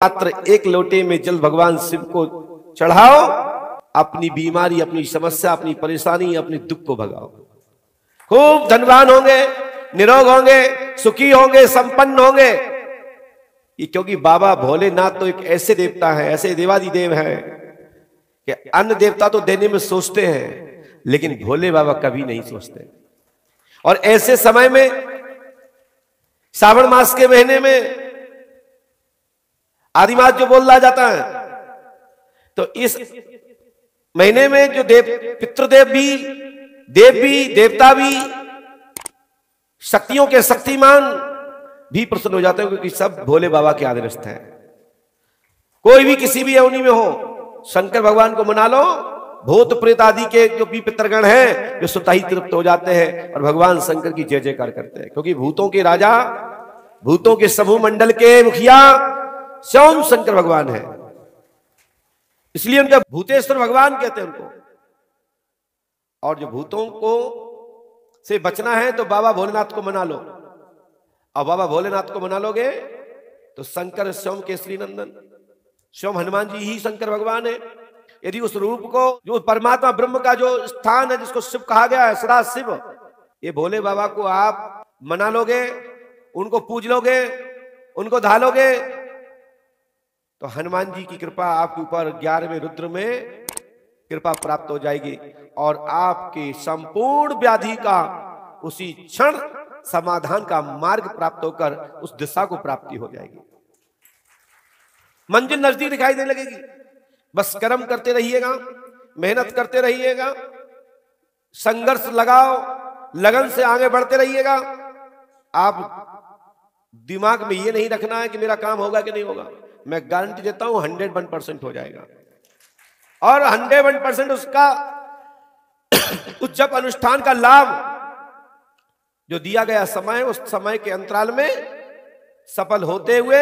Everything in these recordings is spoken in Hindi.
मात्र एक लोटे में जल भगवान शिव को चढ़ाओ, अपनी बीमारी, अपनी समस्या, अपनी परेशानी, अपने दुख को भगाओ। खूब धनवान होंगे, निरोग होंगे, सुखी होंगे, संपन्न होंगे। ये क्योंकि बाबा भोलेनाथ तो एक ऐसे देवता है, ऐसे देवादिदेव हैं कि अन्य देवता तो देने में सोचते हैं, लेकिन भोले बाबा कभी नहीं सोचते। और ऐसे समय में, श्रावण मास के महीने में आदिमास जो बोला जाता है, तो इस महीने में जो पितृदेव भी, देव भी, देवता भी, शक्तियों के शक्तिमान भी प्रसन्न हो जाते हैं, क्योंकि सब भोले बाबा के आदर्श हैं। कोई भी किसी भी योनि में हो, शंकर भगवान को मना लो, भूत प्रेत आदि के जो भी पितरगण हैं, जो स्वतः ही तृप्त हो जाते हैं और भगवान शंकर की जय जयकार करते हैं। क्योंकि भूतों के राजा, भूतों के समूह मंडल के मुखिया स्वयं शंकर भगवान है, इसलिए उनका भूतेश्वर भगवान कहते हैं उनको। और जो भूतों को से बचना है तो बाबा भोलेनाथ को मना लो, और बाबा भोलेनाथ को मना लोगे तो शंकर स्वयं केसरी नंदन, स्वयं हनुमान जी ही शंकर भगवान है। यदि उस रूप को, जो परमात्मा ब्रह्म का जो स्थान है, जिसको शिव कहा गया है, सदा शिव, ये भोले बाबा को आप मना लोगे, उनको पूज लोगे, उनको धालोगे, तो हनुमान जी की कृपा आपके ऊपर 11वें रुद्र में कृपा प्राप्त हो जाएगी और आपके संपूर्ण व्याधि का उसी क्षण समाधान का मार्ग प्राप्त होकर उस दिशा को प्राप्ति हो जाएगी। मंजिल नजदीक दिखाई देने लगेगी। बस कर्म करते रहिएगा, मेहनत करते रहिएगा, संघर्ष लगाओ, लगन से आगे बढ़ते रहिएगा। आप दिमाग में ये नहीं रखना है कि मेरा काम होगा कि नहीं होगा। मैं गारंटी देता हूं 101% हो जाएगा। और 101% उसका उस जब अनुष्ठान का लाभ जो दिया गया समय, उस समय के अंतराल में सफल होते हुए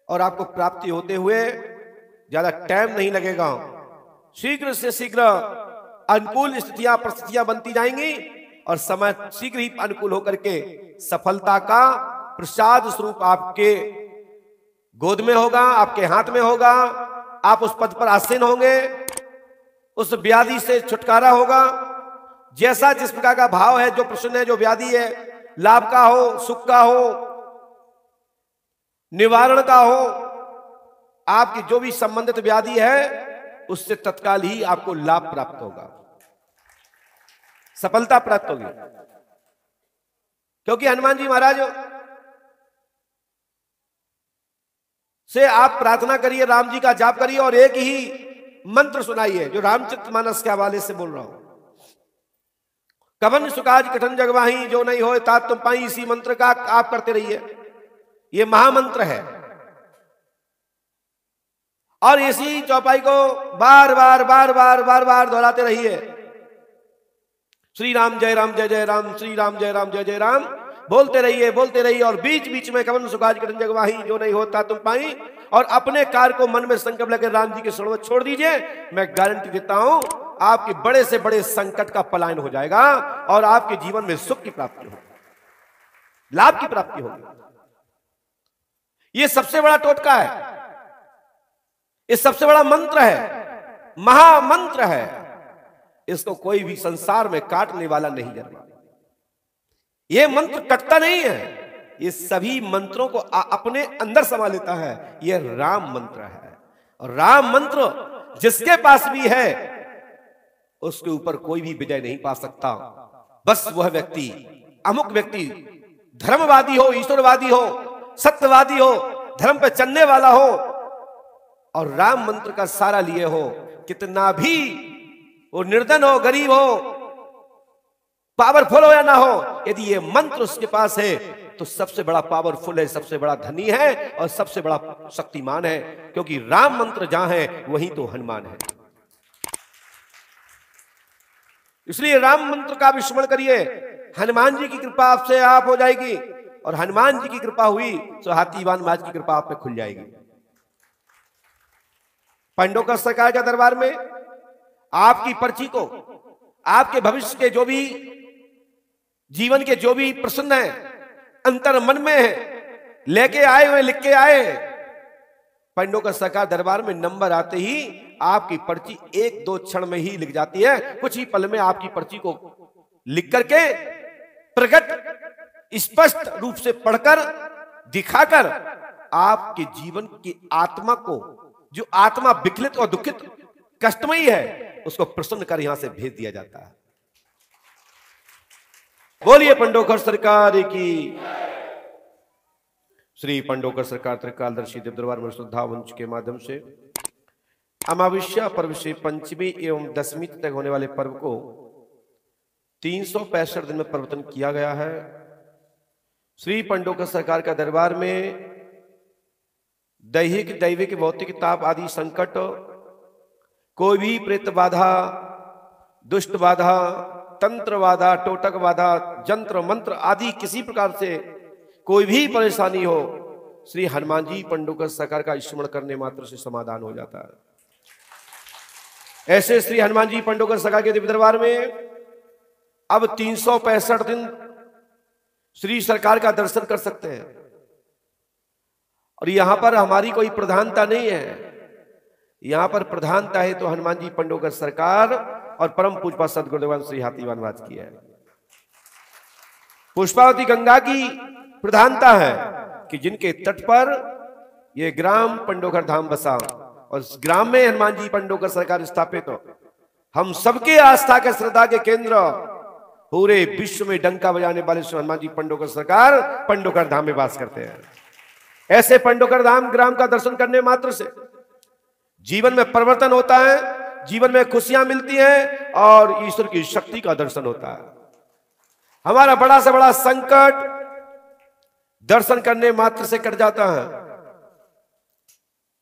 और आपको प्राप्ति होते हुए ज्यादा टाइम नहीं लगेगा। शीघ्र से शीघ्र अनुकूल स्थितियां, परिस्थितियां बनती जाएंगी और समय शीघ्र ही अनुकूल होकर के सफलता का प्रसाद स्वरूप आपके गोद में होगा, आपके हाथ में होगा। आप उस पद पर आसीन होंगे, उस व्याधि से छुटकारा होगा। जैसा जिस प्रकार का भाव है, जो प्रश्न है, जो व्याधि है, लाभ का हो, सुख का हो, निवारण का हो, आपकी जो भी संबंधित व्याधि है, उससे तत्काल ही आपको लाभ प्राप्त होगा, सफलता प्राप्त होगी। क्योंकि हनुमान जी महाराज से आप प्रार्थना करिए, राम जी का जाप करिए और एक ही मंत्र सुनाइए, जो रामचरितमानस के हवाले से बोल रहा हूं। कवन सुकाज कठन जगवाही, जो नहीं होए तात तुम पाई। इसी मंत्र का आप करते रहिए, ये महामंत्र है। और इसी चौपाई को बार बार बार बार बार बार दोहराते रहिए। श्री राम जय राम जय जय राम, श्री राम जय राम जय जय राम बोलते रहिए, बोलते रहिए। और बीच बीच में कवन सुखाज कठिन जगवाही, जो नहीं होता तुम पाई। और अपने कार्य को मन में संकल्प लेकर राम जी के शरण में छोड़ दीजिए। मैं गारंटी देता हूं आपके बड़े से बड़े संकट का पलायन हो जाएगा और आपके जीवन में सुख की प्राप्ति होगी, लाभ की प्राप्ति होगी। यह सबसे बड़ा टोटका है, ये सबसे बड़ा मंत्र है, महामंत्र है। इसको कोई भी संसार में काटने वाला नहीं जन्मा। यह मंत्र कटता नहीं है, ये सभी मंत्रों को अपने अंदर समा लेता है। यह राम मंत्र है। और राम मंत्र जिसके पास भी है, उसके ऊपर कोई भी विजय नहीं पा सकता। बस वह व्यक्ति, अमुक व्यक्ति धर्मवादी हो, ईश्वरवादी हो, सत्यवादी हो, धर्म पे चलने वाला हो और राम मंत्र का सहारा लिए हो, कितना भी वो निर्धन हो, गरीब हो, पावरफुल हो या ना हो, यदि ये मंत्र उसके पास है तो सबसे बड़ा पावरफुल है, सबसे बड़ा धनी है और सबसे बड़ा शक्तिमान है। क्योंकि राम मंत्र जहां है वहीं तो हनुमान है। इसलिए राम मंत्र का विस्मरण करिए। हनुमान जी की कृपा आपसे आप हो जाएगी और हनुमान जी की कृपा हुई तो हाथीवान महाराज की कृपा आप पे खुल जाएगी। पांडवकर सरकार के दरबार में आपकी पर्ची को, आपके भविष्य के जो भी जीवन के जो भी प्रश्न है अंतर मन में है, लेके आए हुए, लिख के आए, पंडोकर सरकार दरबार में नंबर आते ही आपकी पर्ची 1-2 क्षण में ही लिख जाती है। कुछ ही पल में आपकी पर्ची को लिख करके प्रकट स्पष्ट रूप से पढ़कर दिखाकर आपके जीवन की आत्मा को, जो आत्मा विकलित और दुखित कष्टमयी है, उसको प्रसन्न कर यहां से भेज दिया जाता है। बोलिए पंडोकर सरकार की। श्री पंडोकर सरकार त्रिकालदर्शी देव दरबार में श्रद्धा वंश के माध्यम से अमावस्या पर्व से पंचमी एवं दशमी तक होने वाले पर्व को 365 दिन में परिवर्तन किया गया है। श्री पंडोकर सरकार का दरबार में दैहिक, दैविक, भौतिक ताप आदि संकट, कोई भी प्रेत बाधा, दुष्ट बाधा, तंत्र बाधा, टोटक बाधा, जंत्र मंत्र आदि किसी प्रकार से कोई भी परेशानी हो, श्री हनुमान जी पंडोकर सरकार का स्मरण करने मात्र से समाधान हो जाता है। ऐसे श्री हनुमान जी पंडोकर सरकार के दिव्य दरबार में अब 365 दिन श्री सरकार का दर्शन कर सकते हैं। और यहां पर हमारी कोई प्रधानता नहीं है, यहां पर प्रधानता है तो हनुमान जी पंडोकर सरकार और परम पूज्य सदगुरुदेव श्री हाथीवान महाराज की है। पुष्पावती गंगा की प्रधानता है कि जिनके तट पर यह ग्राम पंडोकर धाम बसा और इस ग्राम में हनुमान जी पंडोकर सरकार स्थापित हो। हम सबके आस्था के, श्रद्धा के केंद्र, पूरे विश्व में डंका बजाने वाले श्री हनुमान जी पंडोकर सरकार पंडोकर धाम में वास करते हैं। ऐसे पंडोकर धाम ग्राम का दर्शन करने मात्र से जीवन में परिवर्तन होता है, जीवन में खुशियां मिलती हैं और ईश्वर की शक्ति का दर्शन होता है। हमारा बड़ा से बड़ा संकट दर्शन करने मात्र से कट जाता है।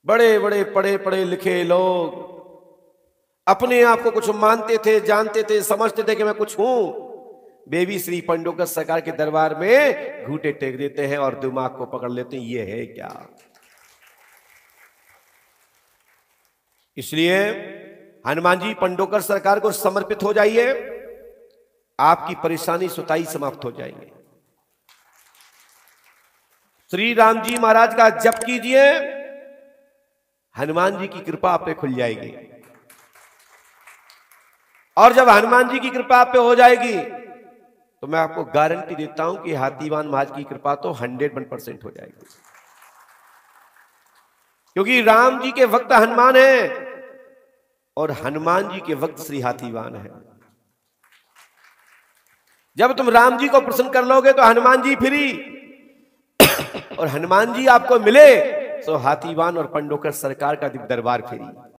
बड़े बड़े पढ़े पढ़े लिखे लोग अपने आप को कुछ मानते थे, जानते थे, समझते थे कि मैं कुछ हूं, वे भी श्री पंडोकर सरकार के दरबार में घूंटे टेक देते हैं और दिमाग को पकड़ लेते हैं, ये है क्या। इसलिए हनुमान जी पंडोकर सरकार को समर्पित हो जाइए, आपकी परेशानी सुताई समाप्त हो जाएंगे। श्री राम जी महाराज का जप कीजिए, हनुमान जी की कृपा आप पे खुल जाएगी। और जब हनुमान जी की कृपा आप पे हो जाएगी तो मैं आपको गारंटी देता हूं कि हाथीवान महाराज की कृपा तो 101% हो जाएगी। क्योंकि राम जी के भक्त हनुमान है और हनुमान जी के भक्त श्री हाथीवान है। जब तुम राम जी को प्रसन्न कर लोगे तो हनुमान जी फ्री, और हनुमान जी आपको मिले तो हाथीवान और पंडोकर सरकार का दिव्य दरबार फ्री।